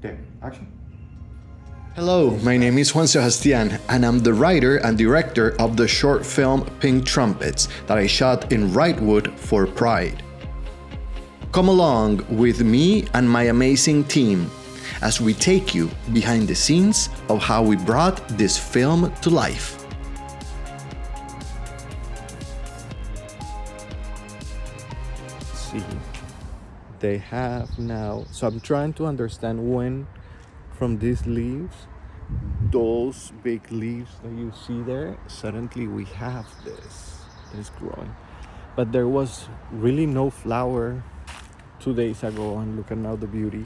Okay, action. Hello, my name is Juan Sebastian, and I'm the writer and director of the short film Pink Trumpets that I shot in Wrightwood for Pride. Come along with me and my amazing team as we take you behind the scenes of how we brought this film to life. See, they have now, so I'm trying to understand when from these leaves, those big leaves that you see there, suddenly we have this that is growing. But there was really no flower 2 days ago, and look at now the beauty.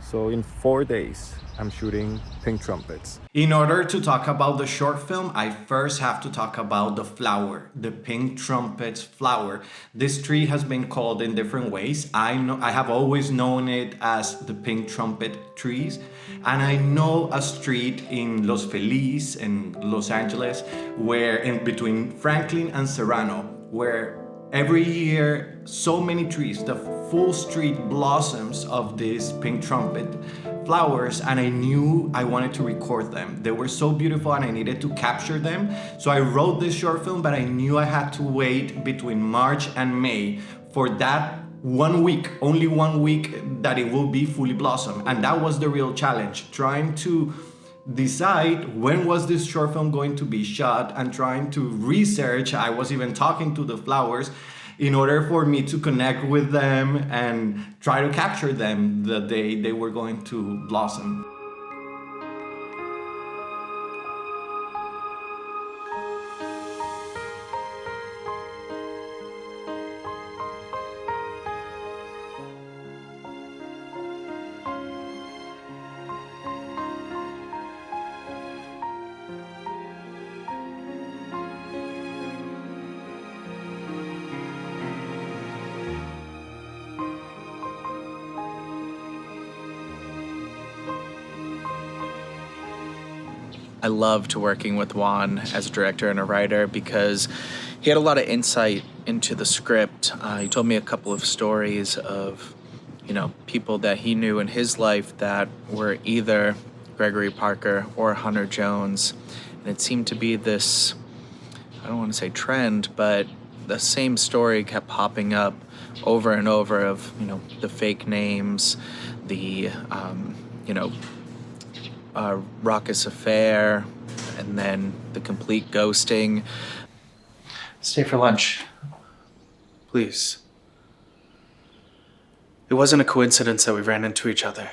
So in 4 days, I'm shooting Pink Trumpets. In order to talk about the short film, I first have to talk about the flower, the Pink Trumpets flower. This tree has been called in different ways. I have always known it as the Pink Trumpet trees. And I know a street in Los Feliz in Los Angeles, where in between Franklin and Serrano, where every year so many trees, the full street blossoms of these pink trumpet flowers, and I knew I wanted to record them. They were so beautiful and I needed to capture them. So I wrote this short film, but I knew I had to wait between March and May for that 1 week, only 1 week that it will be fully blossom. And that was the real challenge, trying to decide when was this short film going to be shot and trying to research. I was even talking to the flowers in order for me to connect with them and try to capture them the day they were going to blossom. I loved working with Juan as a director and a writer because he had a lot of insight into the script. He told me a couple of stories of, people that he knew in his life that were either Gregory Parker or Hunter Jones. And it seemed to be this, I don't want to say trend, but the same story kept popping up over and over of, the fake names, the, raucous affair, and then the complete ghosting. Stay for lunch, please. It wasn't a coincidence that we ran into each other.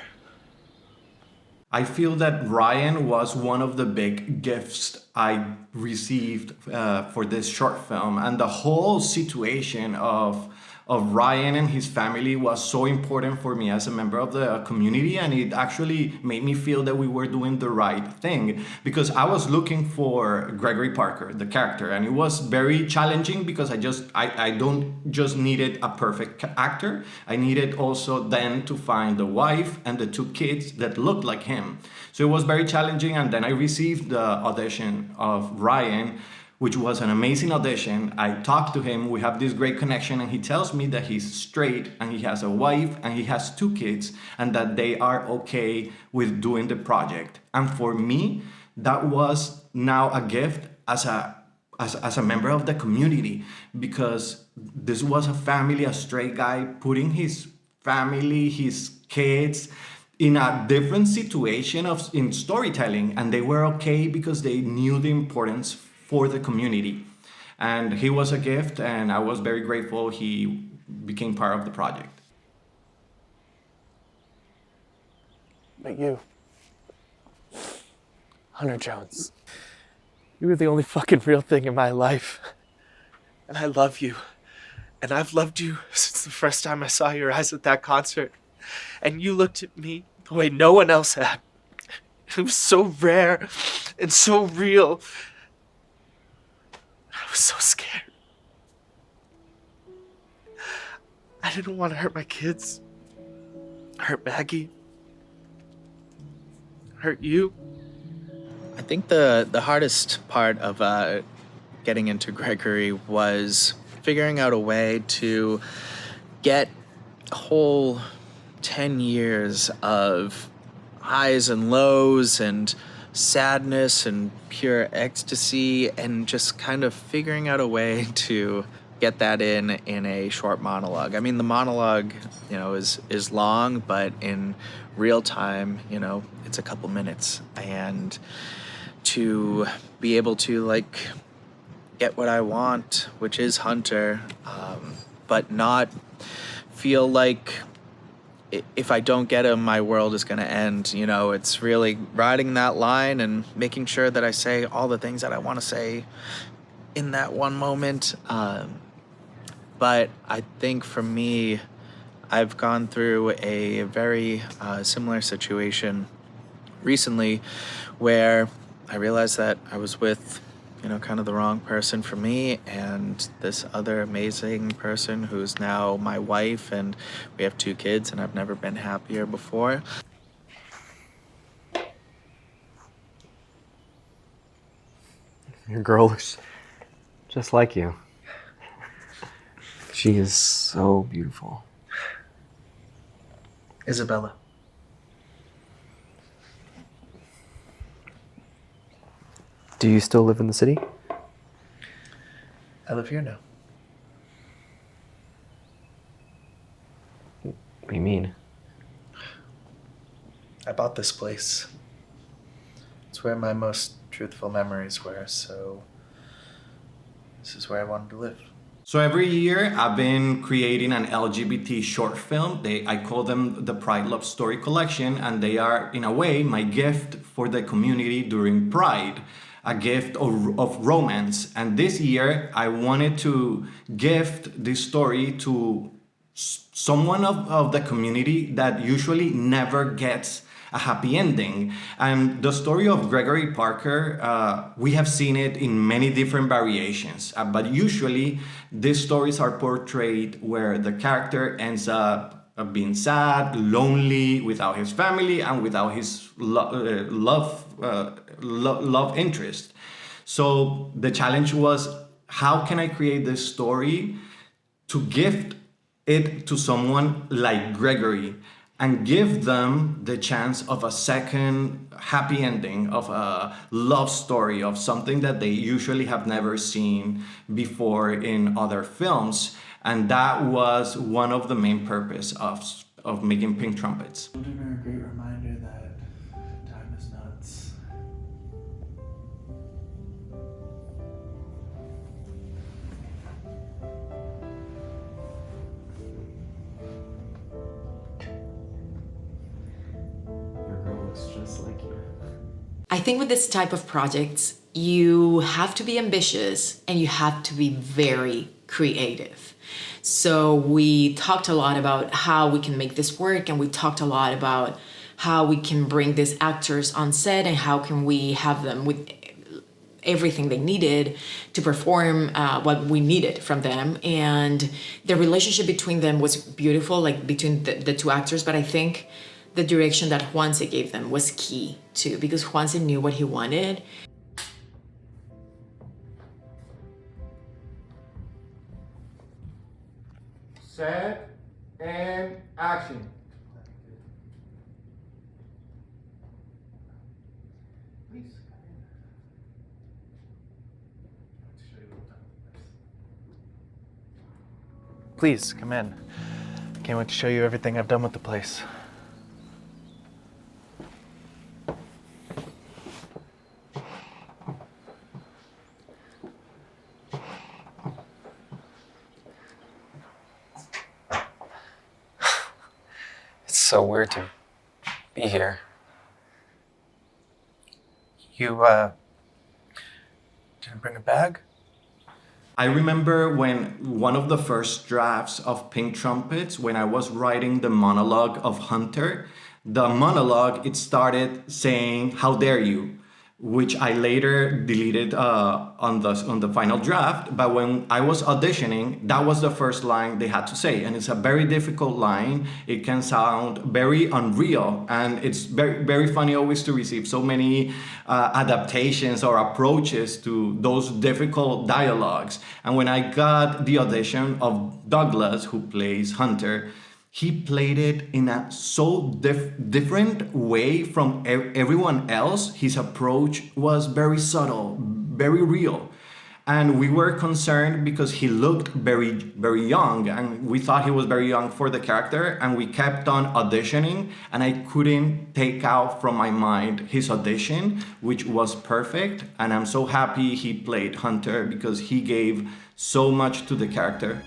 I feel that Ryan was one of the big gifts I received for this short film, and the whole situation of Ryan and his family was so important for me as a member of the community, and it actually made me feel that we were doing the right thing, because I was looking for Gregory Parker, the character, and it was very challenging because I don't just needed a perfect actor. I needed also then to find the wife and the 2 kids that looked like him. So it was very challenging, and then I received the audition of Ryan, which was an amazing audition. I talked to him, we have this great connection, and he tells me that he's straight and he has a wife and he has 2 kids and that they are okay with doing the project. And for me, that was now a gift as a member of the community, because this was a family, a straight guy putting his family, his kids in a different situation in storytelling, and they were okay because they knew the importance for the community. And he was a gift, and I was very grateful he became part of the project. But you, Hunter Jones, you were the only fucking real thing in my life. And I love you. And I've loved you since the first time I saw your eyes at that concert. And you looked at me the way no one else had. It was so rare and so real. I was so scared. I didn't want to hurt my kids, hurt Maggie, hurt you. I think the hardest part of getting into Gregory was figuring out a way to get a whole 10 years of highs and lows and sadness and pure ecstasy, and just kind of figuring out a way to get that in a short monologue. I mean, the monologue, is long, but in real time, it's a couple minutes. And to be able to get what I want, which is Hunter, but not feel like if I don't get him, my world is going to end. It's really riding that line and making sure that I say all the things that I want to say in that one moment. But I think for me, I've gone through a very similar situation recently where I realized that I was with kind of the wrong person for me, and this other amazing person who's now my wife, and we have 2 kids, and I've never been happier before. Your girl looks just like you. She is so beautiful. Isabella. Do you still live in the city? I live here now. What do you mean? I bought this place. It's where my most truthful memories were, so this is where I wanted to live. So every year I've been creating an LGBT short film. I call them the Pride Love Story Collection, and they are, in a way, my gift for the community during Pride, a gift of romance. And this year I wanted to gift this story to someone of the community that usually never gets a happy ending. And the story of Gregory Parker, we have seen it in many different variations, but usually these stories are portrayed where the character ends up being sad, lonely, without his family, and without his love interest. So the challenge was, how can I create this story to gift it to someone like Gregory and give them the chance of a second happy ending, of a love story, of something that they usually have never seen before in other films. And that was one of the main purpose of making Pink Trumpets. Children are a great reminder that time is nuts. Your girl looks just like you. I think with this type of projects, you have to be ambitious and you have to be very creative. So we talked a lot about how we can make this work, and we talked a lot about how we can bring these actors on set and how can we have them with everything they needed to perform what we needed from them. And the relationship between them was beautiful, like between the 2 actors, but I think the direction that Juanse gave them was key too, because Juanse knew what he wanted. Set and action. Please, come in. Can't wait to show you everything I've done with the place. It's so weird to be here. You, didn't bring a bag? I remember when one of the first drafts of Pink Trumpets, when I was writing the monologue of Hunter, the monologue, it started saying, "How dare you?" which I later deleted on the final draft. But when I was auditioning, that was the first line they had to say. And it's a very difficult line. It can sound very unreal. And it's very, very funny always to receive so many adaptations or approaches to those difficult dialogues. And when I got the audition of Douglas, who plays Hunter, he played it in a so different way from everyone else. His approach was very subtle, very real. And we were concerned because he looked very, very young, and we thought he was very young for the character, and we kept on auditioning, and I couldn't take out from my mind his audition, which was perfect. And I'm so happy he played Hunter because he gave so much to the character.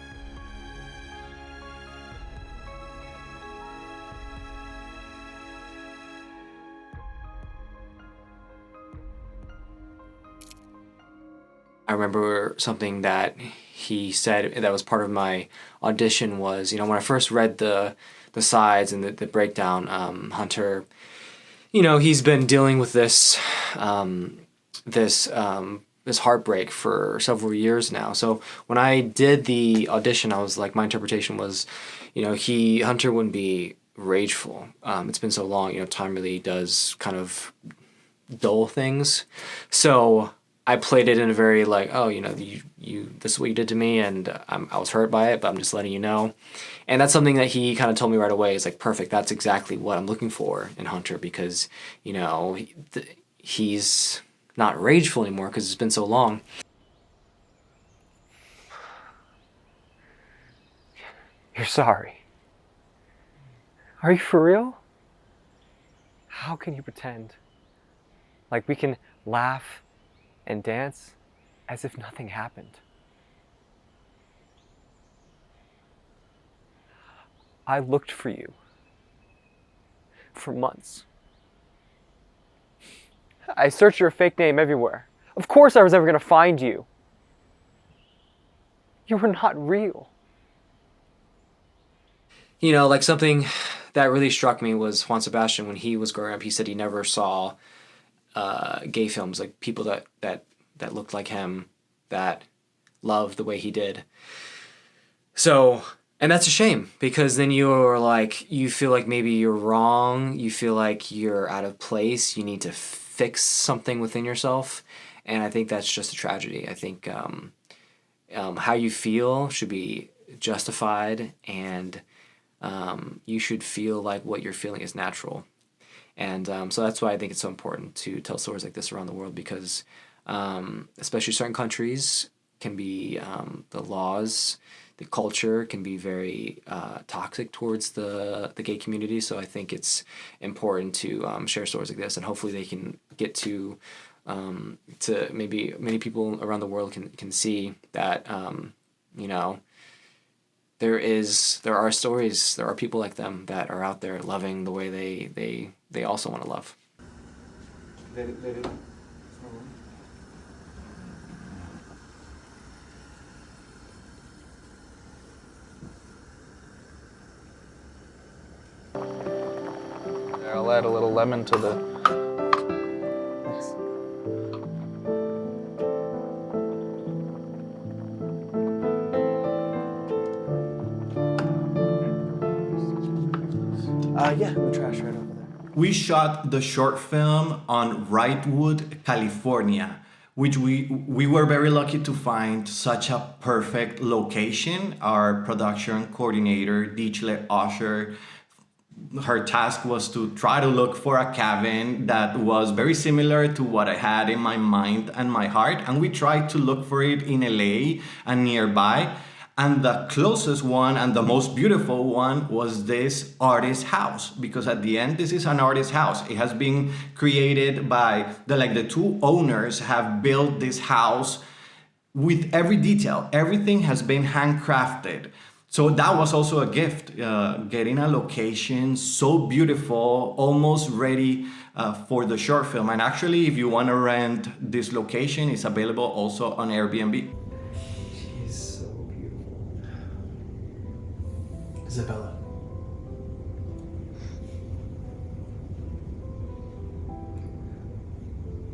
I remember something that he said that was part of my audition was, when I first read the sides and the breakdown, Hunter, he's been dealing with this heartbreak for several years now. So when I did the audition, I was like, my interpretation was, Hunter wouldn't be rageful. It's been so long, time really does kind of dull things. So I played it in a very like, oh, this is what you did to me, and I was hurt by it, but I'm just letting you know. And that's something that he kind of told me right away. It's like, perfect, that's exactly what I'm looking for in Hunter, because, he's not rageful anymore because it's been so long. You're sorry. Are you for real? How can you pretend? Like we can laugh and dance as if nothing happened. I looked for you for months. I searched your fake name everywhere. Of course I was never going to find you. You were not real. Like something that really struck me was Juan Sebastian, when he was growing up, he said he never saw gay films, like people that looked like him, that loved the way he did. So, and that's a shame, because then you're like, you feel like maybe you're wrong, you feel like you're out of place, you need to fix something within yourself, and I think that's just a tragedy. I think how you feel should be justified, and you should feel like what you're feeling is natural. And so that's why I think it's so important to tell stories like this around the world, because especially certain countries can be, the laws, the culture can be very toxic towards the gay community. So I think it's important to share stories like this, and hopefully they can get to maybe many people around the world can see that, there are stories, there are people like them that are out there loving the way they also want to love. I'll add a little lemon to the... yeah, the trash right over there. We shot the short film on Wrightwood, California, which we were very lucky to find such a perfect location. Our production coordinator, Dicle Ozcer, her task was to try to look for a cabin that was very similar to what I had in my mind and my heart. And we tried to look for it in LA and nearby. And the closest one and the most beautiful one was this artist house, because at the end, this is an artist house. It has been created by the two owners have built this house with every detail. Everything has been handcrafted. So that was also a gift, getting a location so beautiful, almost ready for the short film. And actually, if you want to rent this location, it's available also on Airbnb. Isabella.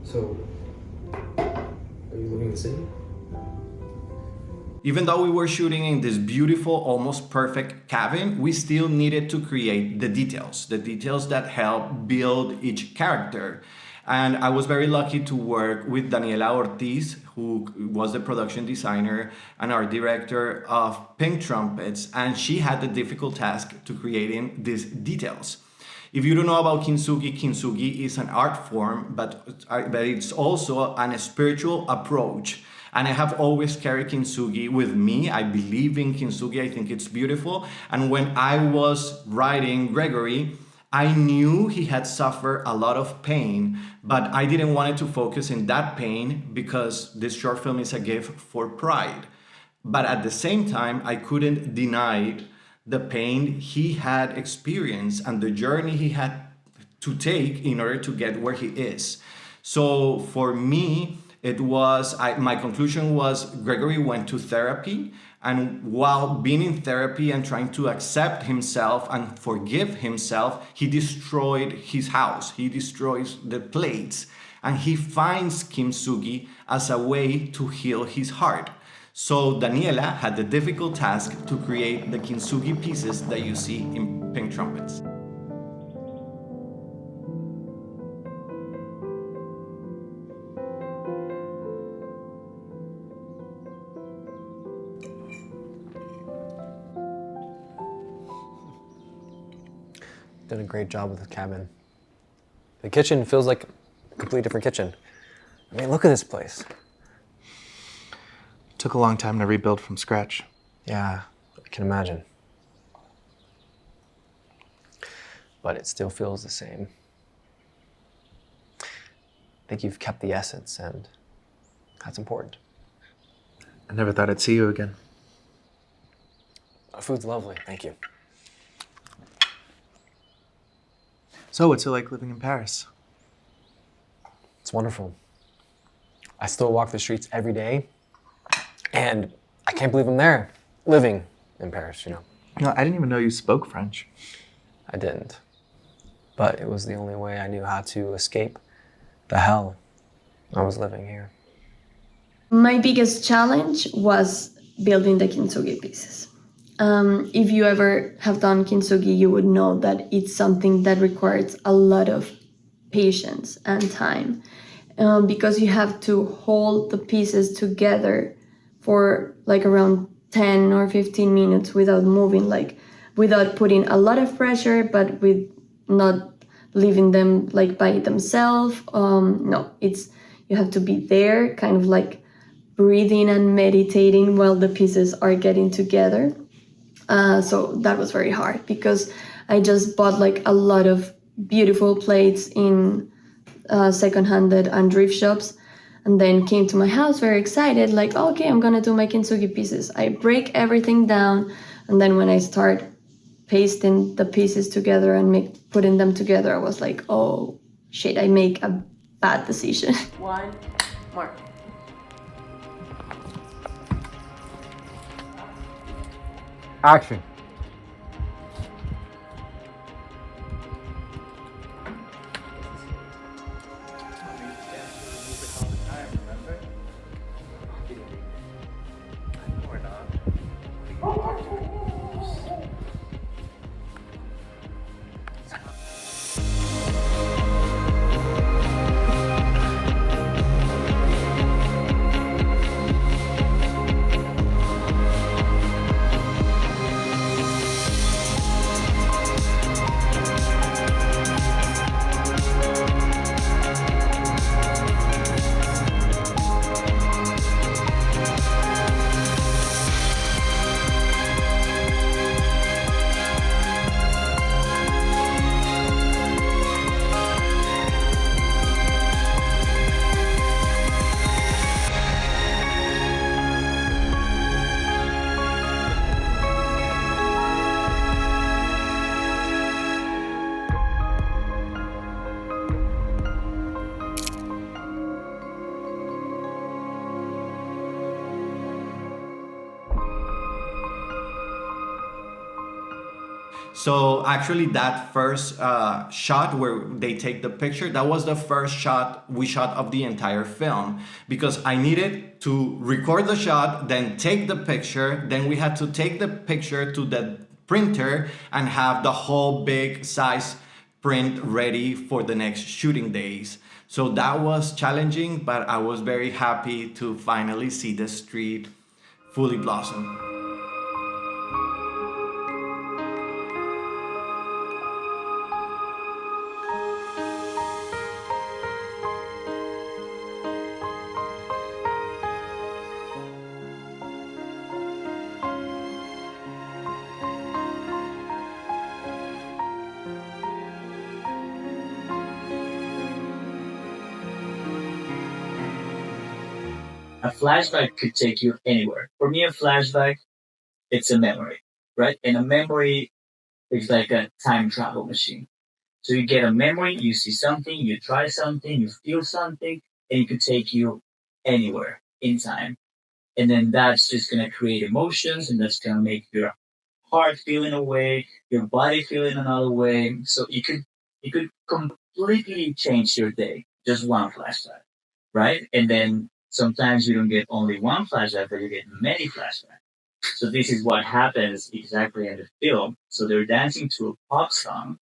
So, are you living in the city? Even though we were shooting in this beautiful, almost perfect cabin, we still needed to create the details that help build each character. And I was very lucky to work with Daniella Ortiz, who was the production designer and our director of Pink Trumpets, and she had the difficult task to creating these details. If you don't know about kintsugi, kintsugi is an art form, but it's also a spiritual approach. And I have always carried kintsugi with me. I believe in kintsugi. I think it's beautiful. And when I was writing Gregory, I knew he had suffered a lot of pain, but I didn't want to focus in that pain because this short film is a gift for pride. But at the same time, I couldn't deny the pain he had experienced and the journey he had to take in order to get where he is. So for me, it was, my conclusion was Gregory went to therapy, and while being in therapy and trying to accept himself and forgive himself, he destroyed his house, he destroys the plates, and he finds kintsugi as a way to heal his heart. So Daniella had the difficult task to create the kintsugi pieces that you see in Pink Trumpets. Did a great job with the cabin. The kitchen feels like a completely different kitchen. I mean, look at this place. Took a long time to rebuild from scratch. Yeah, I can imagine. But it still feels the same. I think you've kept the essence, and that's important. I never thought I'd see you again. Our food's lovely, thank you. So, what's it like living in Paris? It's wonderful. I still walk the streets every day, and I can't believe I'm there, living in Paris, you know. You know, I didn't even know you spoke French. I didn't. But it was the only way I knew how to escape the hell I was living here. My biggest challenge was building the kintsugi pieces. If you ever have done kintsugi, you would know that it's something that requires a lot of patience and time, because you have to hold the pieces together for like around 10 or 15 minutes without moving, like without putting a lot of pressure, but with not leaving them like by themselves. No, you have to be there, kind of like breathing and meditating while the pieces are getting together. So that was very hard because I just bought like a lot of beautiful plates in second-handed and thrift shops, and then came to my house very excited, like, okay, I'm gonna do my kintsugi pieces. I break everything down, and then when I start pasting the pieces together and putting them together, I was like, oh shit, I make a bad decision. One more. Action. So actually that first shot where they take the picture, that was the first shot we shot of the entire film, because I needed to record the shot, then take the picture, then we had to take the picture to the printer and have the whole big size print ready for the next shooting days. So that was challenging, but I was very happy to finally see the street fully blossom. A flashback could take you anywhere. For me, a flashback, it's a memory, right? And a memory is like a time travel machine. So you get a memory, you see something, you try something, you feel something, and it could take you anywhere in time. And then that's just going to create emotions, and that's going to make your heart feel in a way, your body feel in another way. So it could completely change your day, just one flashback, right? And then sometimes you don't get only one flashback, but you get many flashbacks. So this is what happens exactly in the film. So they're dancing to a pop song,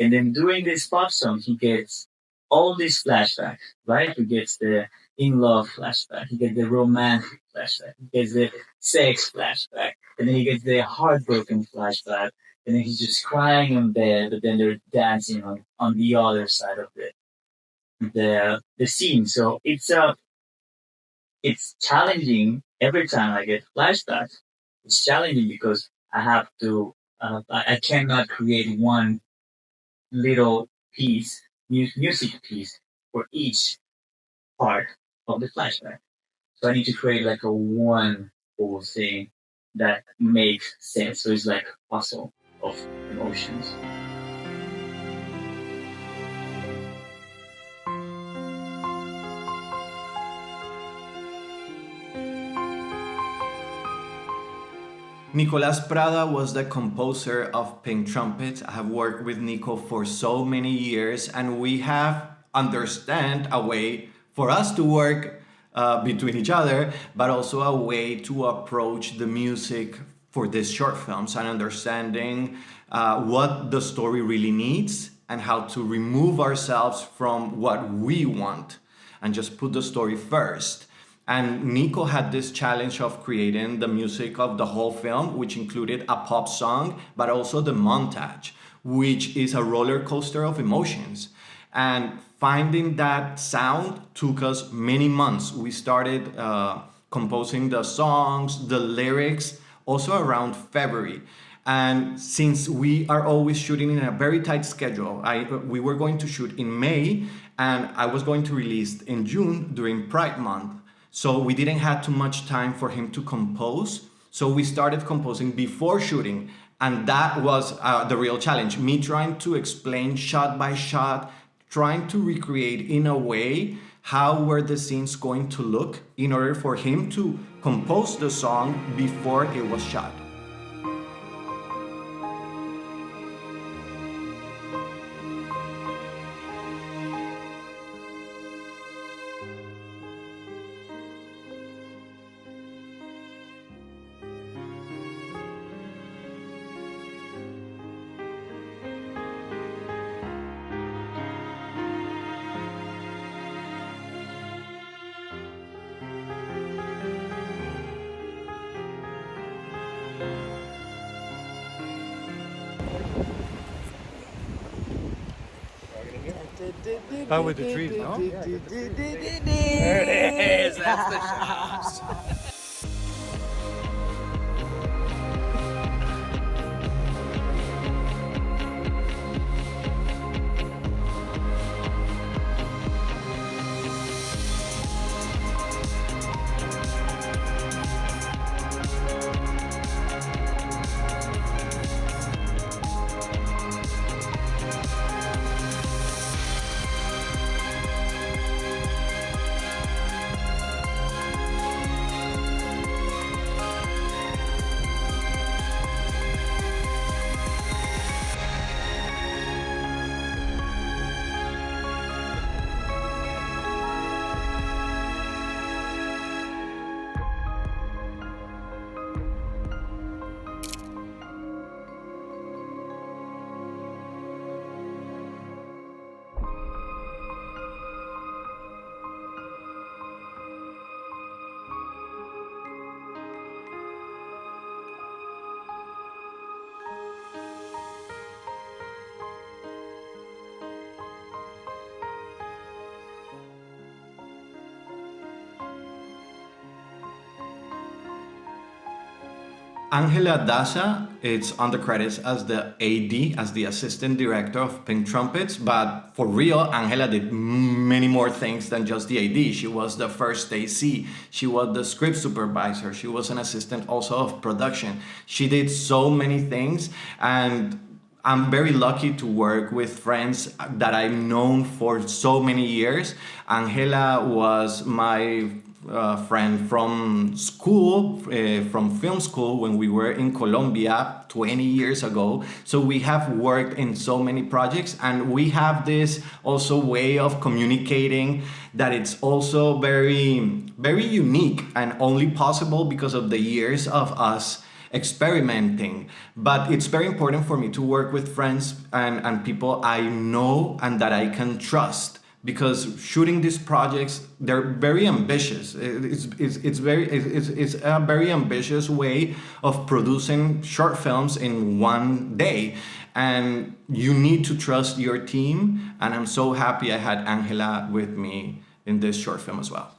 and then during this pop song, he gets all these flashbacks, right? He gets the in love flashback, he gets the romantic flashback, he gets the sex flashback, and then he gets the heartbroken flashback, and then he's just crying in bed, but then they're dancing on the other side of the scene. So it's challenging every time I get flashbacks. It's challenging because I have to, I cannot create one little piece, music piece for each part of the flashback. So I need to create like a one whole thing that makes sense. So it's like a puzzle of emotions. Nicolas Prada was the composer of Pink Trumpets. I have worked with Nico for so many years, and we have understand a way for us to work between each other, but also a way to approach the music for these short films and understanding what the story really needs and how to remove ourselves from what we want and just put the story first. And Nico had this challenge of creating the music of the whole film, which included a pop song, but also the montage, which is a roller coaster of emotions. And finding that sound took us many months. We started composing the songs, the lyrics, also around February. And since we are always shooting in a very tight schedule, we were going to shoot in May, and I was going to release in June during Pride Month. So we didn't have too much time for him to compose. So we started composing before shooting. And that was the real challenge. Me trying to explain shot by shot, trying to recreate in a way how were the scenes going to look in order for him to compose the song before it was shot. Fun with the trees, no? There it is. That's the shot. Angela Daza, it's on the credits as the AD, as the assistant director of Pink Trumpets, but for real, Angela did many more things than just the AD. She was the first AC, she was the script supervisor, she was an assistant also of production. She did so many things, and I'm very lucky to work with friends that I've known for so many years. Angela was my friend from school, from film school when we were in Colombia 20 years ago. So we have worked in so many projects, and we have this also way of communicating that it's also very, very unique and only possible because of the years of us experimenting. But it's very important for me to work with friends and people I know and that I can trust, because shooting these projects, they're very ambitious. It's a very ambitious way of producing short films in one day, and you need to trust your team. And I'm so happy I had Angela with me in this short film as well.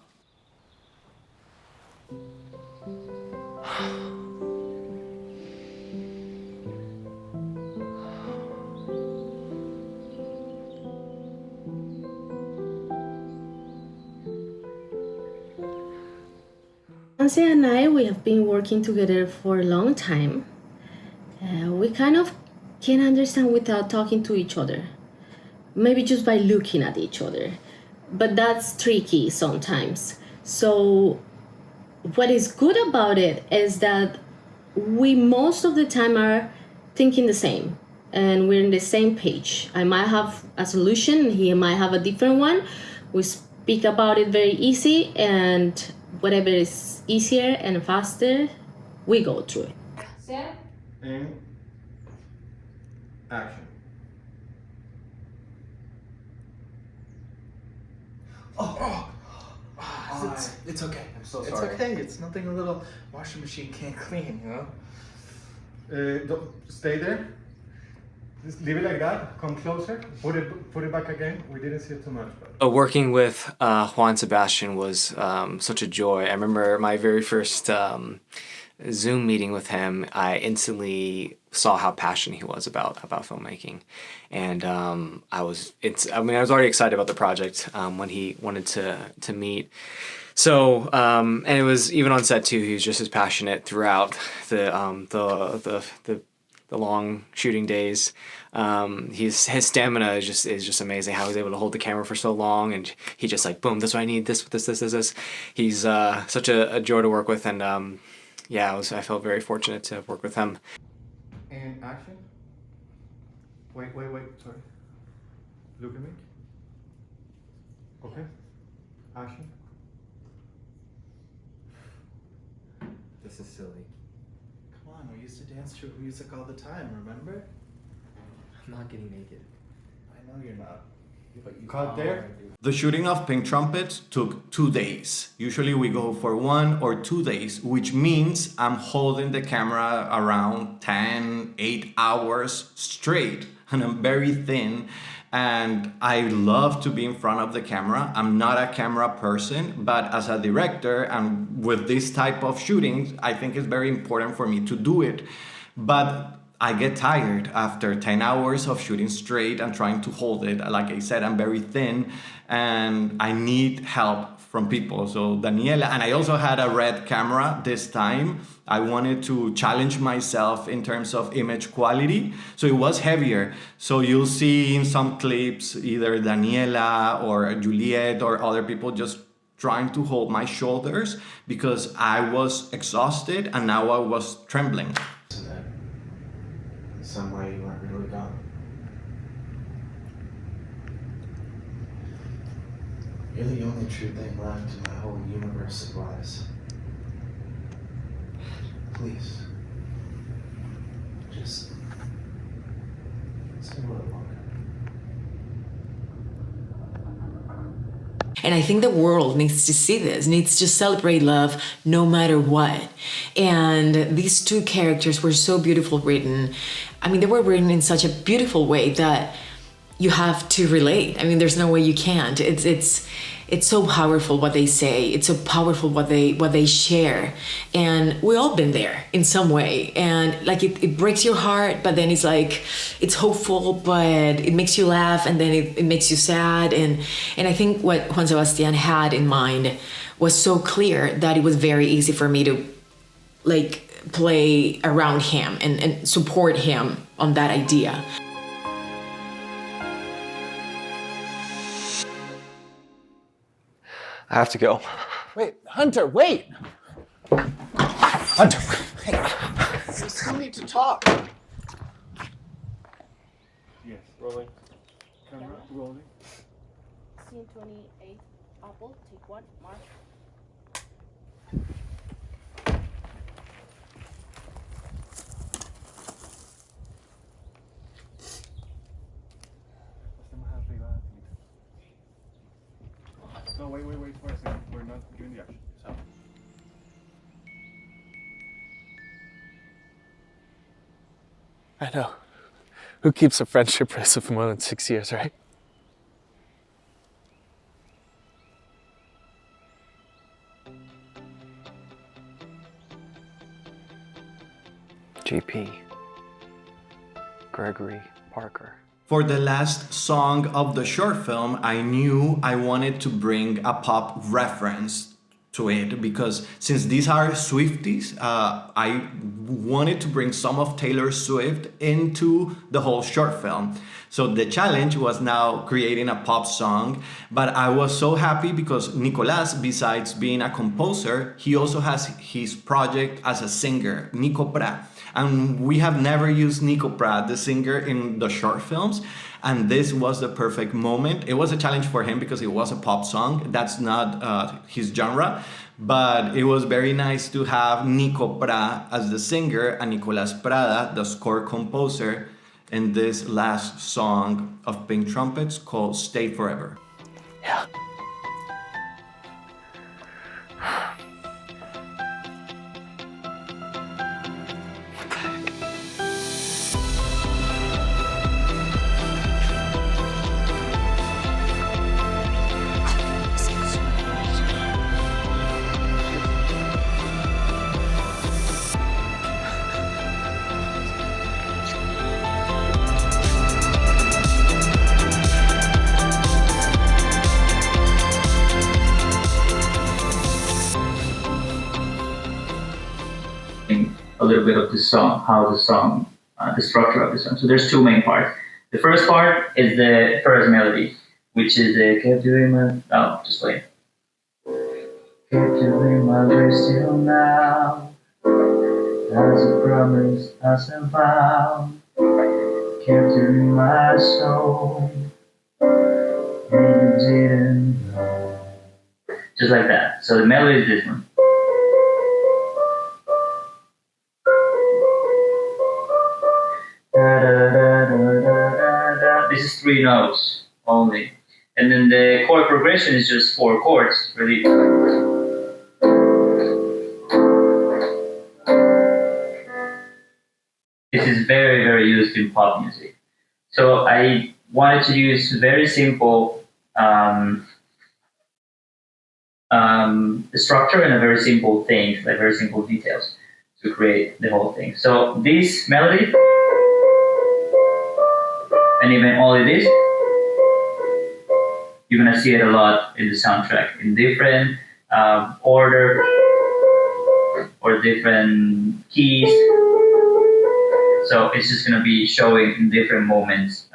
Nancy and I, we have been working together for a long time. We kind of can understand without talking to each other. Maybe just by looking at each other. But that's tricky sometimes. So what is good about it is that we most of the time are thinking the same and we're on the same page. I might have a solution, he might have a different one. We speak about it very easy, and whatever is easier and faster, we go through it. Set. And action. It's okay. I'm so It's sorry. okay. It's nothing a little washing machine can't clean, you know? Don't stay there. Just leave it like that. Come closer. Put it back again. We didn't see it too much. But. Working with Juan Sebastian was such a joy. I remember my very first Zoom meeting with him. I instantly saw how passionate he was about filmmaking, and I was already excited about the project when he wanted to meet. So and it was even on set too. He was just as passionate throughout the long shooting days. His stamina is just amazing. How he's able to hold the camera for so long, and he just like boom, this is what I need. This. He's such a joy to work with, and I felt very fortunate to work with him. And action. Wait. Sorry. Look at me. Okay. Action. This is silly. Come on, we used to dance to music all the time, remember? I'm not getting naked. I know you're not. But you Cut there. The shooting of Pink Trumpets took 2 days. Usually we go for 1 or 2 days, which means I'm holding the camera around 8 hours straight, and I'm very thin. And I love to be in front of the camera. I'm not a camera person, but as a director and with this type of shootings, I think it's very important for me to do it. But I get tired after 10 hours of shooting straight and trying to hold it. Like I said, I'm very thin and I need help from people. So Daniella, and I also had a red camera this time. I wanted to challenge myself in terms of image quality. So it was heavier. So you'll see in some clips, either Daniella or Julieth or other people just trying to hold my shoulders because I was exhausted and now I was trembling. Some way you weren't really gone. You're the only true thing left in my whole universe of lies. Please. Just stay a little longer. And I think the world needs to see this, needs to celebrate love no matter what. And these two characters were so beautiful written. I mean, they were written in such a beautiful way that you have to relate. I mean, there's no way you can't. It's so powerful what they say. It's so powerful what they share. And we all been there in some way. And like it breaks your heart, but then it's like, it's hopeful, but it makes you laugh, and then it makes you sad. And I think what Juan Sebastian had in mind was so clear that it was very easy for me to like play around him and support him on that idea. I have to go. Wait, Hunter, wait! Hunter, hey, we still need to talk. Yes, rolling. Camera rolling. Scene 28, Apple, take 1, mark. No, wait for a second. We're not doing the action. So. I know. Who keeps a friendship bracelet for more than 6 years, right? GP. Gregory Parker. For the last song of the short film, I knew I wanted to bring a pop reference to it, because since these are Swifties, I wanted to bring some of Taylor Swift into the whole short film. So the challenge was now creating a pop song, but I was so happy because Nicolas, besides being a composer, he also has his project as a singer, Nico Prat. And we have never used Nico Prat, the singer, in the short films. And this was the perfect moment. It was a challenge for him because it was a pop song. That's not his genre. But it was very nice to have Nico Prat as the singer and Nicolas Prada, the score composer, in this last song of Pink Trumpets called Stay Forever. Yeah. A little bit of the song, how the song, the structure of the song. So there's two main parts. The first part is the first melody, which is the kept doing my, oh, just play. Kept doing my way still now, as a promise, as a vow. Kept doing my soul, and you didn't know. Just like that. So the melody is this one. This is 3 notes only, and then the chord progression is just 4 chords, really. This is very, very used in pop music. So I wanted to use very simple structure and a very simple things, like very simple details, to create the whole thing. So this melody, and even all it is, you're gonna see it a lot in the soundtrack in different order or different keys. So it's just gonna be showing in different moments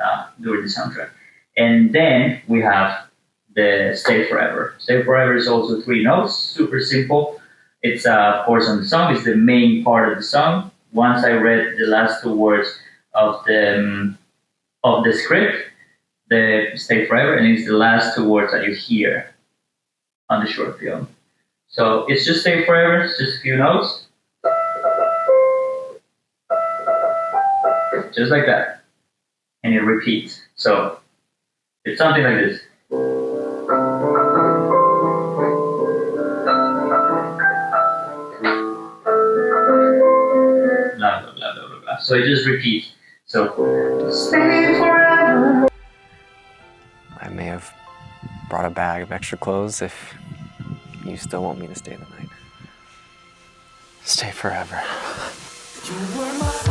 during the soundtrack. And then we have the Stay Forever. Stay Forever is also 3 notes, super simple. It's of course on the song, it's the main part of the song. Once I read the last 2 words of the script, the Stay Forever, and it's the last 2 words that you hear on the short film. So it's just Stay Forever, it's just a few notes. Just like that. And it repeats. So it's something like this. Blah, blah, blah, blah, blah, blah. So it just repeats. So stay forever. bag of extra clothes if you still want me to stay the night. Stay forever. You were my